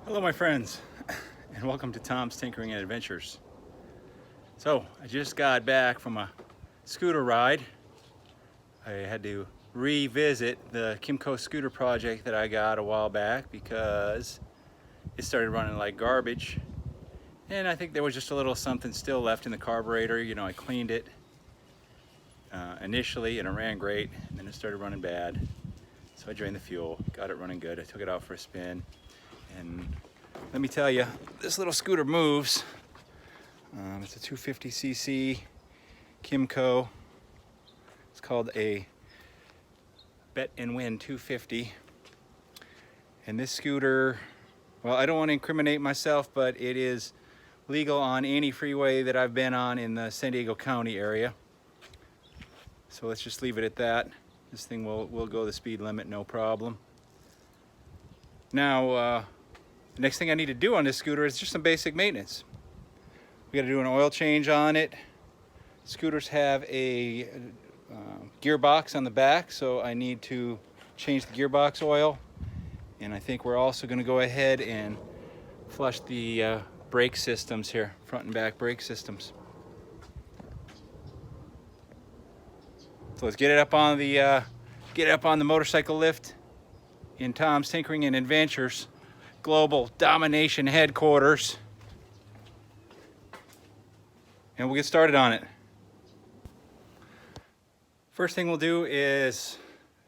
Hello my friends, and welcome to Tom's Tinkering and Adventures. So, I just got back from a scooter ride. I had to revisit the Kymco scooter project that I got a while back because it started running like garbage. And I think there was just a little something still left in the carburetor. You know, I cleaned it initially and it ran great, and then it started running bad. So I drained the fuel, got it running good. I took it out for a spin, and let me tell you, this little scooter moves. It's a 250cc Kymco. It's called a Bet and Win 250. And this scooter, well, I don't want to incriminate myself, but it is legal on any freeway that I've been on in the San Diego County area. So let's just leave it at that. This thing will go the speed limit, no problem. Now, the next thing I need to do on this scooter is just some basic maintenance. We got to do an oil change on it. Scooters have a gearbox on the back, so I need to change the gearbox oil. And I think we're also going to go ahead and flush the brake systems here, front and back brake systems. So let's get it up on the motorcycle lift in Tom's Tinkering and Adventures Global Domination Headquarters, and we'll get started on it. First thing we'll do is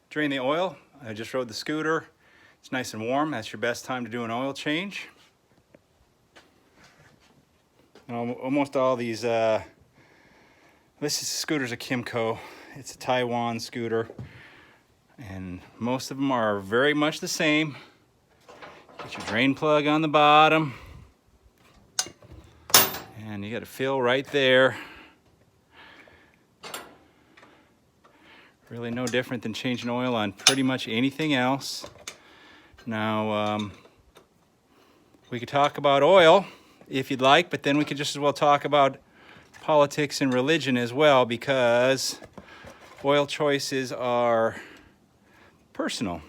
drain the oil. I just rode the scooter. It's nice and warm. That's your best time to do an oil change. Almost all these, this scooter's a Kymco. It's a Taiwan scooter, and most of them are very much the same. Get your drain plug on the bottom, and you got to fill right there. Really no different than changing oil on pretty much anything else. Now, we could talk about oil if you'd like, but then we could just as well talk about politics and religion as well, because oil choices are personal.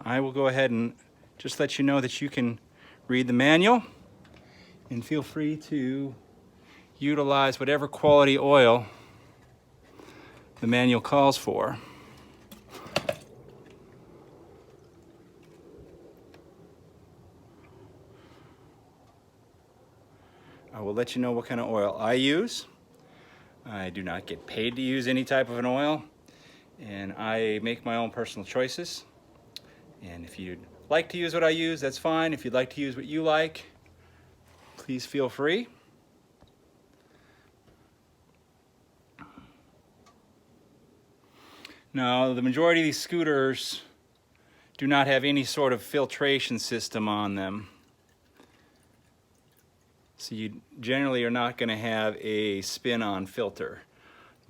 I will go ahead and just let you know that you can read the manual and feel free to utilize whatever quality oil the manual calls for. I will let you know what kind of oil I use. I do not get paid to use any type of an oil, and I make my own personal choices. And if you'd like to use what I use, that's fine. If you'd like to use what you like, please feel free. Now, the majority of these scooters do not have any sort of filtration system on them. So you generally are not going to have a spin-on filter.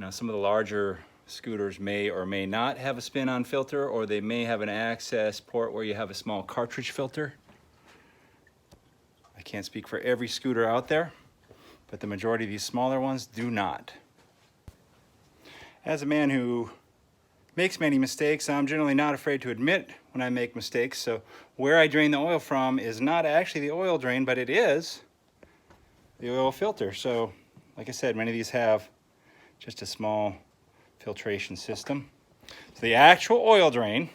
Now, some of the larger scooters may or may not have a spin-on filter, or they may have an access port where you have a small cartridge filter. I can't speak for every scooter out there, but the majority of these smaller ones do not. As a man who makes many mistakes, I'm generally not afraid to admit when I make mistakes. So where I drain the oil from is not actually the oil drain, but it is the oil filter. So like I said, many of these have just a small filtration system. So the actual oil drain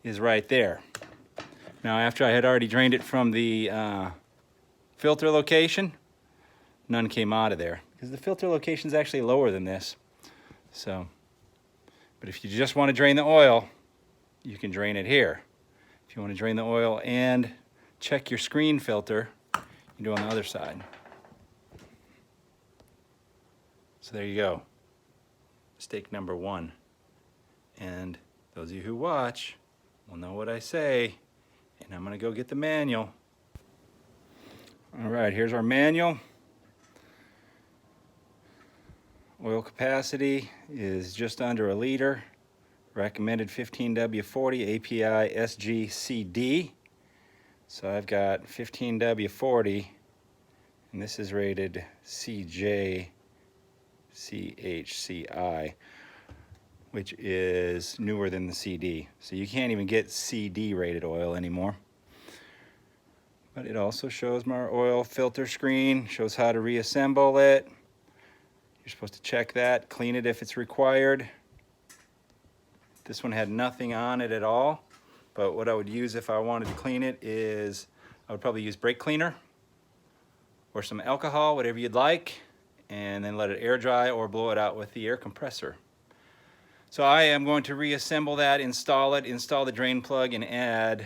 is right there. Now, after I had already drained it from the filter location, none came out of there, because the filter location is actually lower than this. So, but if you just want to drain the oil, you can drain it here. If you want to drain the oil and check your screen filter, you do on the other side. So there you go. Mistake number one. And those of you who watch will know what I say. And I'm going to go get the manual. All right, here's our manual. Oil capacity is just under a liter. Recommended 15W40 API SGCD. So I've got 15W40, and this is rated CJ CHCI. which is newer than the CD. So you can't even get CD rated oil anymore. But it also shows my oil filter screen, shows how to reassemble it. You're supposed to check that, clean it if it's required. This one had nothing on it at all, but what I would use if I wanted to clean it is I would probably use brake cleaner or some alcohol, whatever you'd like, and then let it air dry or blow it out with the air compressor. So I am going to reassemble that, install it, install the drain plug, and add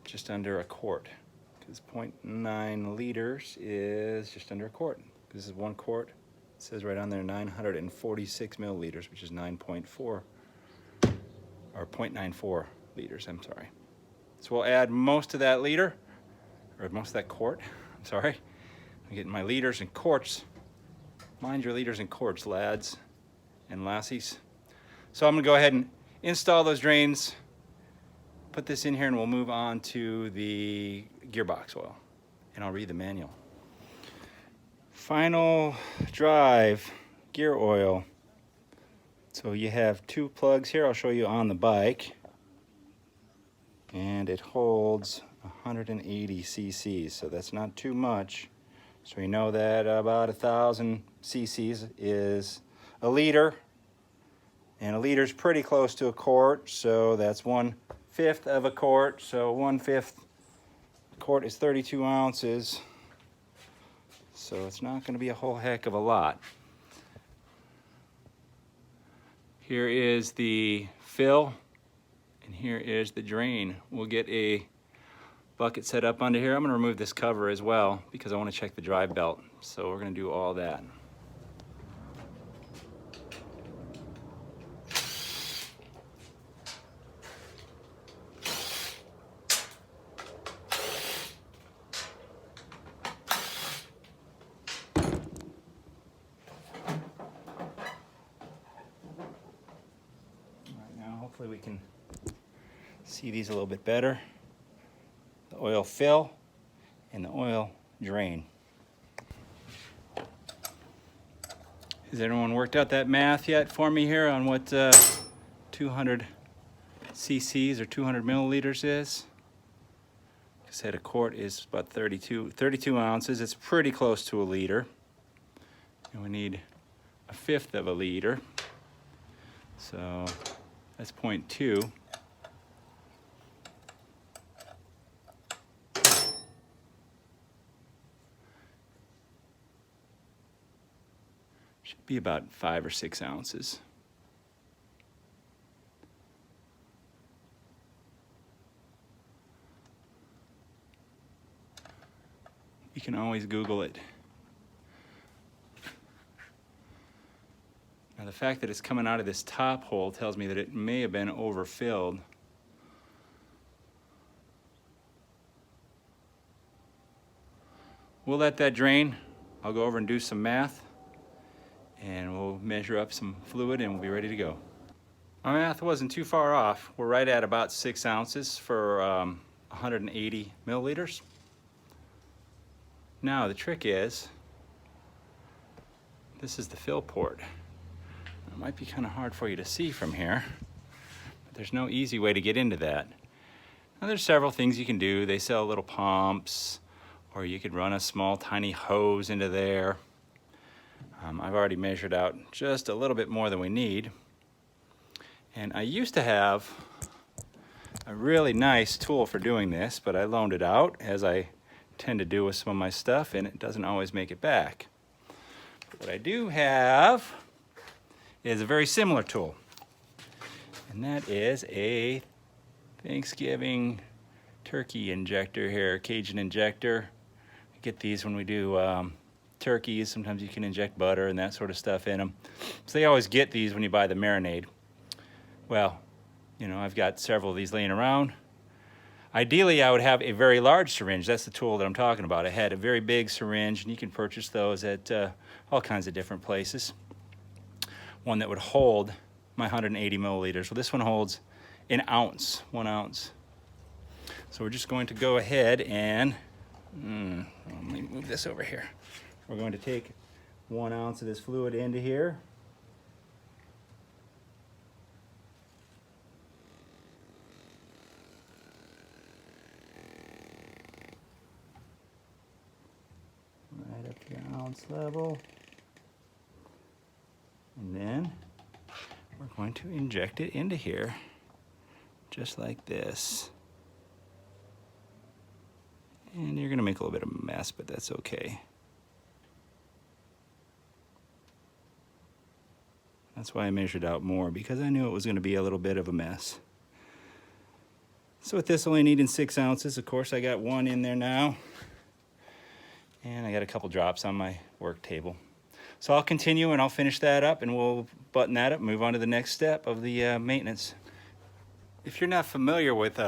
just under a quart, because 0.9 liters is just under a quart. This is 1 quart. It says right on there 946 milliliters, which is 9.4 or 0.94 liters, I'm sorry. So we'll add most of that liter, or most of that quart, I'm sorry. I'm getting my liters and quarts. Mind your liters and quarts, lads and lassies. So I'm gonna go ahead and install those drains, put this in here, and we'll move on to the gearbox oil, and I'll read the manual. Final drive gear oil. So you have 2 plugs here. I'll show you on the bike, and it holds 180 cc's, so that's not too much. So you know that about 1,000 cc's is a liter, and a liter is pretty close to a quart, so that's 1/5 of a quart. So 1/5 quart is 32 ounces. So it's not going to be a whole heck of a lot. Here is the fill, and here is the drain. We'll get a bucket set up under here. I'm going to remove this cover as well because I want to check the drive belt. So we're going to do all that. Hopefully we can see these a little bit better. The oil fill and the oil drain. Has anyone worked out that math yet for me here on what 200 cc's or 200 milliliters is? Like I said, a quart is about 32 ounces. It's pretty close to a liter. And we need 1/5 of a liter. So that's 0.2. Should be about 5 or 6 ounces. You can always Google it. Now the fact that it's coming out of this top hole tells me that it may have been overfilled. We'll let that drain. I'll go over and do some math, and we'll measure up some fluid and we'll be ready to go. My math wasn't too far off. We're right at about 6 ounces for 180 milliliters. Now the trick is, this is the fill port. It might be kind of hard for you to see from here, but there's no easy way to get into that. Now there's several things you can do. They sell little pumps, or you could run a small tiny hose into there. I've already measured out just a little bit more than we need. And I used to have a really nice tool for doing this, but I loaned it out, as I tend to do with some of my stuff, and it doesn't always make it back. But what I do have is a very similar tool, and that is a Thanksgiving turkey injector here, Cajun injector. I get these when we do turkeys. Sometimes you can inject butter and that sort of stuff in them. So they always get these when you buy the marinade. Well, you know, I've got several of these laying around. Ideally, I would have a very large syringe. That's the tool that I'm talking about. I had a very big syringe, and you can purchase those at all kinds of different places. One that would hold my 180 milliliters. Well, this one holds an ounce, 1 ounce. So we're just going to go ahead and, let me move this over here. We're going to take 1 ounce of this fluid into here. balance level. And then we're going to inject it into here, just like this. And you're gonna make a little bit of a mess, but that's okay. That's why I measured out more, because I knew it was gonna be a little bit of a mess. So with this only needing 6 ounces, of course I got 1 in there now. And I got a couple drops on my work table. So I'll continue and I'll finish that up and we'll button that up and move on to the next step of the maintenance. If you're not familiar with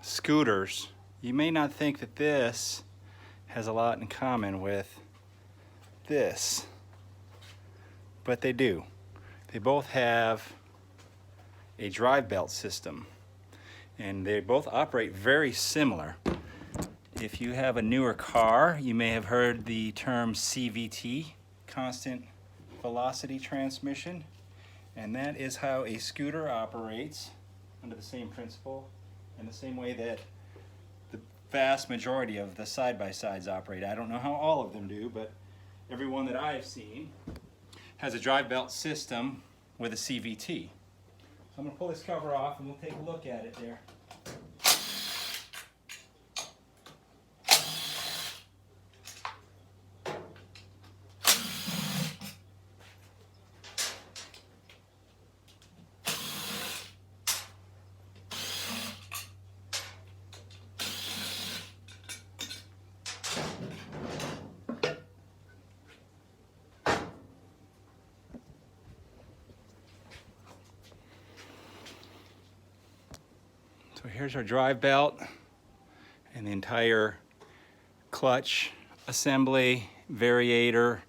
scooters, you may not think that this has a lot in common with this, but they do. They both have a drive belt system and they both operate very similar. If you have a newer car, you may have heard the term CVT, constant velocity transmission, and that is how a scooter operates under the same principle and the same way that the vast majority of the side-by-sides operate. I don't know how all of them do, but every one that I've seen has a drive belt system with a CVT. So I'm going to pull this cover off and we'll take a look at it there. So here's our drive belt and the entire clutch assembly, variator.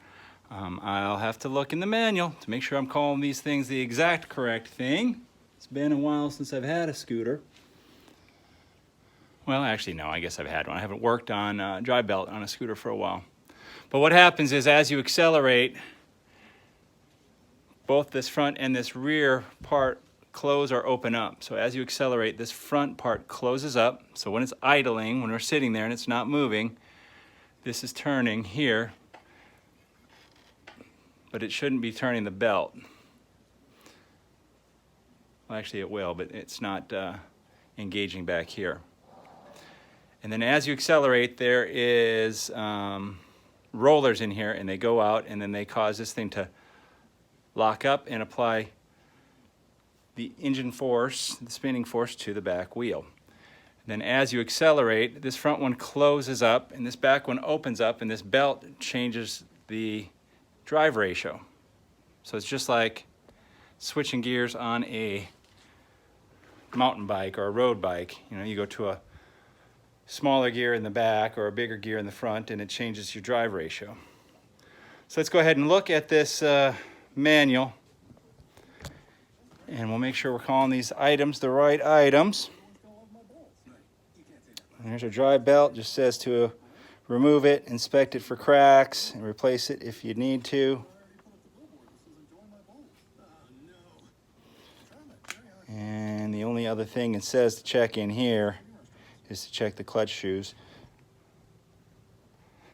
I'll have to look in the manual to make sure I'm calling these things the exact correct thing. It's been a while since I've had a scooter. Well, actually, no, I guess I've had one. I haven't worked on drive belt on a scooter for a while. But what happens is as you accelerate, both this front and this rear part close or open up. So as you accelerate, this front part closes up. So when it's idling, when we're sitting there and it's not moving, this is turning here, but it shouldn't be turning the belt. Well, actually it will, but it's not engaging back here. And then as you accelerate, there is rollers in here and they go out and then they cause this thing to lock up and apply the engine force, the spinning force to the back wheel. Then as you accelerate, this front one closes up and this back one opens up and this belt changes the drive ratio. So it's just like switching gears on a mountain bike or a road bike. You know, you go to a smaller gear in the back or a bigger gear in the front and it changes your drive ratio. So let's go ahead and look at this manual. And we'll make sure we're calling these items the right items. And here's our drive belt. Just says to remove it, inspect it for cracks, and replace it if you need to. And the only other thing it says to check in here is to check the clutch shoes.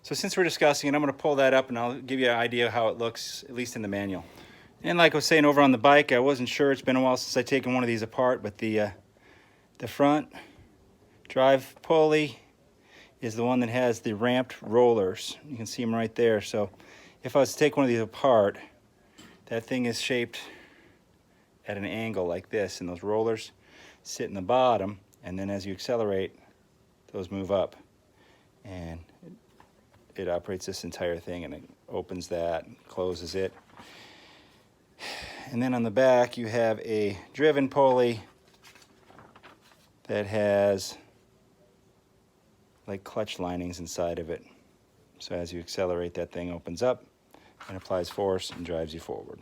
So since we're discussing it, I'm going to pull that up and I'll give you an idea of how it looks, at least in the manual. And like I was saying over on the bike, I wasn't sure, it's been a while since I've taken one of these apart, but the front drive pulley is the one that has the ramped rollers. You can see them right there. So if I was to take one of these apart, that thing is shaped at an angle like this, and those rollers sit in the bottom, and then as you accelerate, those move up. And it operates this entire thing, and it opens that, closes it. And then on the back you have a driven pulley that has like clutch linings inside of it. So as you accelerate, that thing opens up and applies force and drives you forward.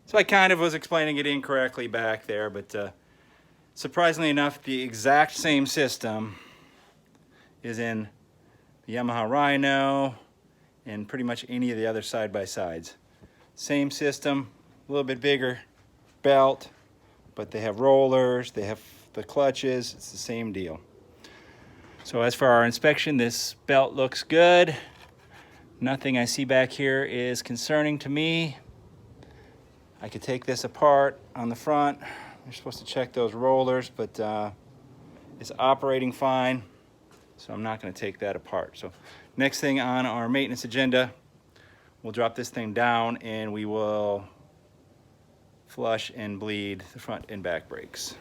So I kind of was explaining it incorrectly back there, but surprisingly enough, the exact same system is in the Yamaha Rhino and pretty much any of the other side-by-sides. Same system, a little bit bigger belt, but they have rollers, they have the clutches, it's the same deal. So as for our inspection, this belt looks good. Nothing I see back here is concerning to me. I could take this apart on the front. You're supposed to check those rollers, but it's operating fine, so I'm not going to take that apart. So next thing on our maintenance agenda, we'll drop this thing down and we will flush and bleed the front and back brakes.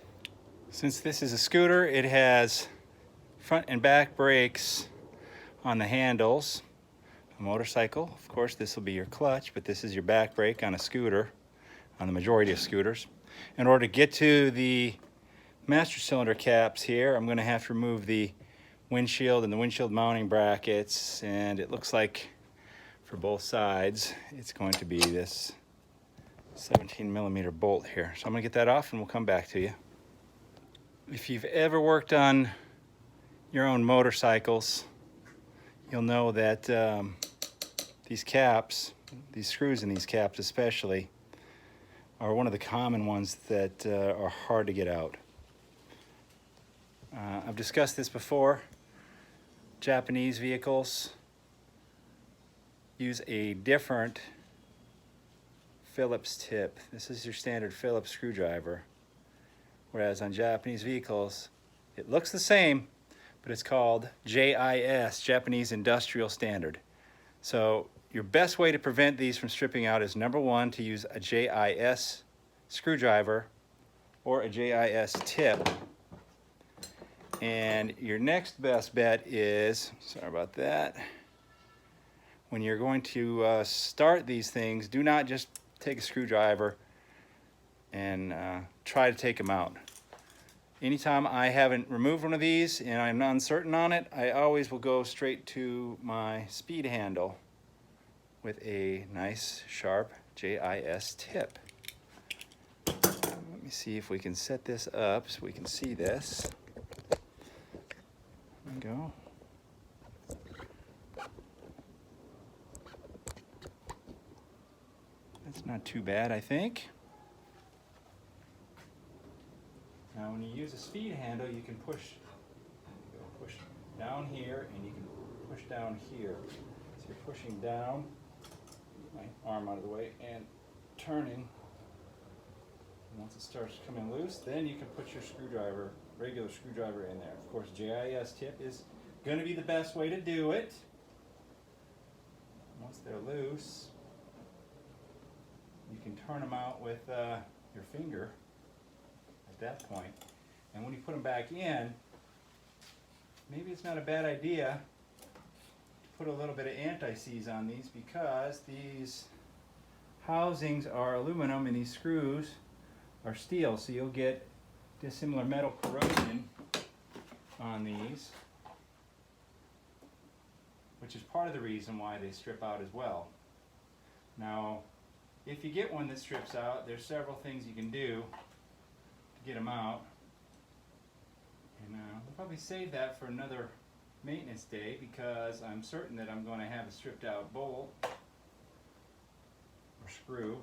Since this is a scooter, it has front and back brakes on the handles. A motorcycle, of course, this will be your clutch, but this is your back brake on a scooter, on the majority of scooters. In order to get to the master cylinder caps here, I'm going to have to remove the windshield and the windshield mounting brackets, and it looks like for both sides it's going to be this 17mm bolt here. So I'm going to get that off and we'll come back to you. If you've ever worked on your own motorcycles, you'll know that these caps, these screws in these caps especially, are one of the common ones that are hard to get out. I've discussed this before. Japanese vehicles use a different Phillips tip. This is your standard Phillips screwdriver. Whereas on Japanese vehicles, it looks the same, but it's called JIS, Japanese Industrial Standard. So your best way to prevent these from stripping out is, number one, to use a JIS screwdriver or a JIS tip. And your next best bet is, sorry about that, when you're going to start these things, do not just take a screwdriver and try to take them out. Anytime I haven't removed one of these and I'm uncertain on it, I always will go straight to my speed handle with a nice sharp JIS tip. Let me see if we can set this up so we can see this. There we go. That's not too bad, I think. Now when you use a speed handle, you can push down here and you can push down here. So you're pushing down, my arm out of the way, and turning. And once it starts coming loose, then you can put your screwdriver, regular screwdriver, in there. Of course, JIS tip is going to be the best way to do it. Once they're loose, you can turn them out with your finger at that point. And when you put them back in, maybe it's not a bad idea to put a little bit of anti-seize on these, because these housings are aluminum and these screws are steel, so you'll get dissimilar metal corrosion on these, which is part of the reason why they strip out as well. Now, if you get one that strips out, there's several things you can do to get them out. And we'll probably save that for another maintenance day, because I'm certain that I'm going to have a stripped out bolt or screw,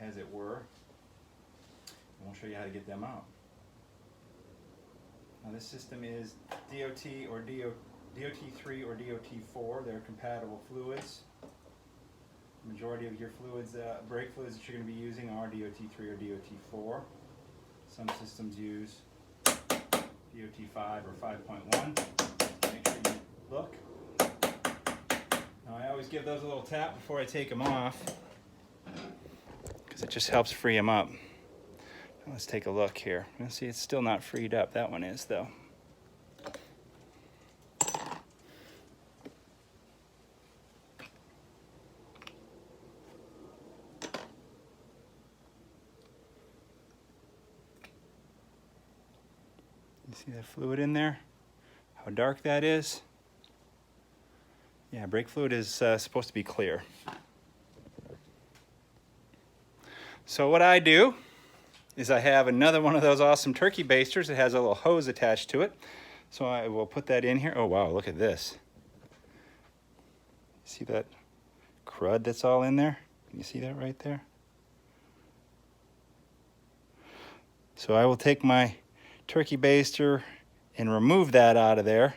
as it were. And we'll show you how to get them out. Now this system is DOT or DOT3 or DOT4. They're compatible fluids. The majority of your fluids, brake fluids that you're going to be using, are DOT3 or DOT4. Some systems use DOT5 or 5.1. Make sure you look. Now I always give those a little tap before I take them off, because it just helps free them up. Now let's take a look here. Let's see, it's still not freed up. That one is, though. You see that fluid in there? How dark that is? Yeah, brake fluid is supposed to be clear. So what I do is I have another one of those awesome turkey basters that has a little hose attached to it. So I will put that in here. Oh wow, look at this. See that crud that's all in there? Can you see that right there? So I will take my turkey baster and remove that out of there,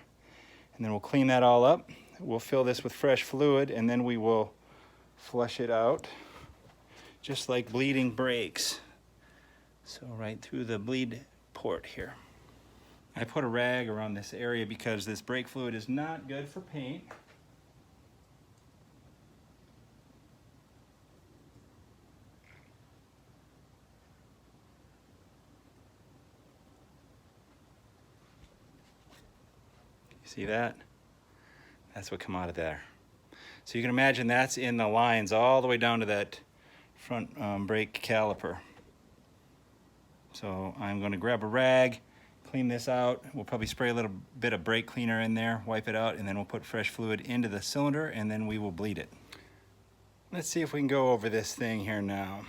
and then we'll clean that all up, we'll fill this with fresh fluid, and then we will flush it out, just like bleeding brakes. So right through the bleed port here. I put a rag around this area because this brake fluid is not good for paint. See that? That's what come out of there. So you can imagine that's in the lines all the way down to that front brake caliper. So I'm going to grab a rag, clean this out. We'll probably spray a little bit of brake cleaner in there, wipe it out, and then we'll put fresh fluid into the cylinder, and then we will bleed it. Let's see if we can go over this thing here now.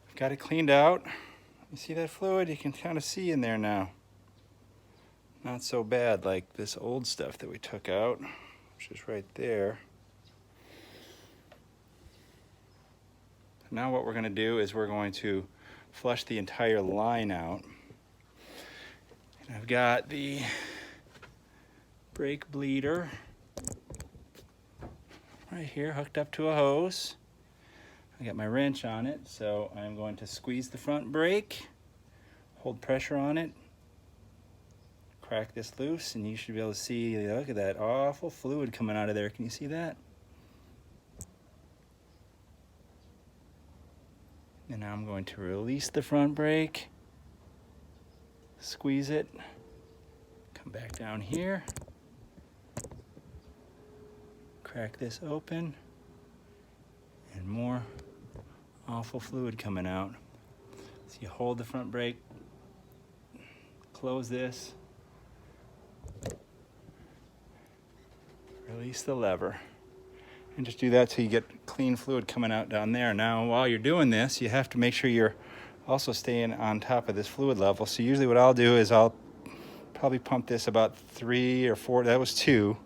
I've got it cleaned out. You see that fluid? You can kind of see in there now. Not so bad like this old stuff that we took out, which is right there. Now what we're going to do is we're going to flush the entire line out. And I've got the brake bleeder right here hooked up to a hose. I got my wrench on it, so I'm going to squeeze the front brake, hold pressure on it, crack this loose, and you should be able to see, look at that awful fluid coming out of there. Can you see that? And now I'm going to release the front brake, squeeze it, come back down here, crack this open, and more awful fluid coming out. So you hold the front brake, close this, release the lever, and just do that till you get clean fluid coming out down there. Now while you're doing this, you have to make sure you're also staying on top of this fluid level. So usually what I'll do is I'll probably pump this about 3 or 4, that was 2,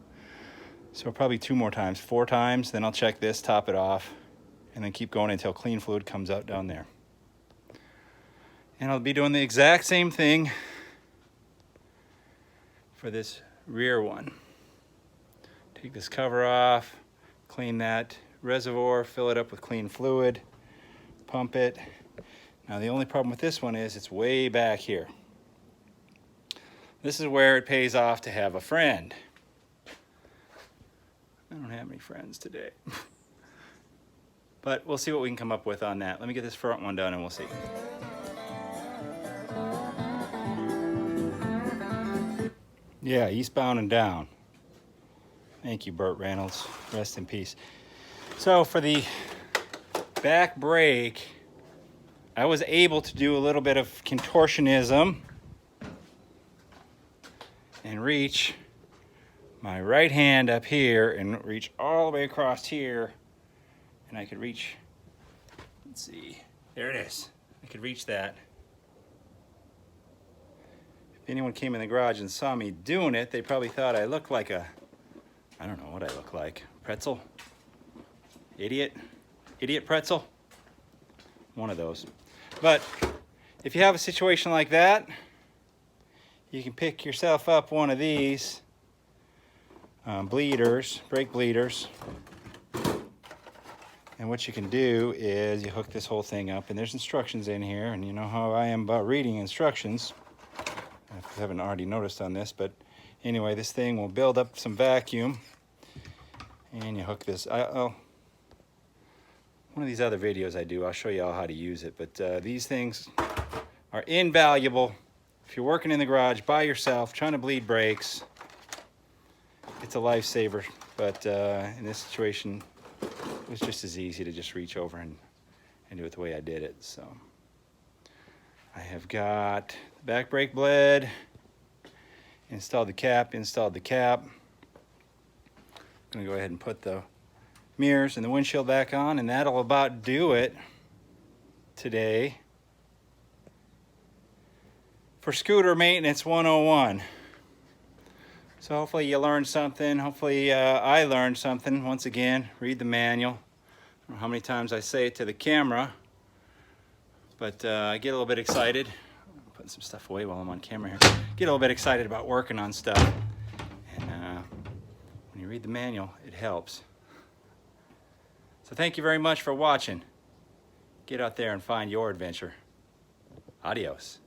so probably 2 more times, 4 times, then I'll check this, top it off, and then keep going until clean fluid comes out down there. And I'll be doing the exact same thing for this rear one. Take this cover off, clean that reservoir, fill it up with clean fluid, pump it. Now the only problem with this one is it's way back here. This is where it pays off to have a friend. I don't have any friends today. But we'll see what we can come up with on that. Let me get this front one done and we'll see. Yeah, eastbound and down. Thank you, Burt Reynolds. Rest in peace. So for the back brake, I was able to do a little bit of contortionism and reach my right hand up here and reach all the way across here. And I could reach, let's see, there it is. I could reach that. If anyone came in the garage and saw me doing it, they probably thought I looked like a, I don't know what I look like. Pretzel? Idiot? Idiot pretzel? One of those. But if you have a situation like that, you can pick yourself up one of these bleeders, brake bleeders. And what you can do is you hook this whole thing up, and there's instructions in here, and you know how I am about reading instructions. If you haven't already noticed on this, but anyway, this thing will build up some vacuum, and you hook this. One of these other videos I do, I'll show you all how to use it, but these things are invaluable if you're working in the garage by yourself, trying to bleed brakes. It's a lifesaver, but in this situation, it was just as easy to just reach over and do it the way I did it. So I have got the back brake bled, installed the cap. I'm gonna go ahead and put the mirrors and the windshield back on, and that'll about do it today for Scooter Maintenance 101. So hopefully you learned something. Hopefully I learned something. Once again, read the manual. I don't know how many times I say it to the camera, but I get a little bit excited. I'm putting some stuff away while I'm on camera here. Get a little bit excited about working on stuff. And when you read the manual, it helps. So thank you very much for watching. Get out there and find your adventure. Adios.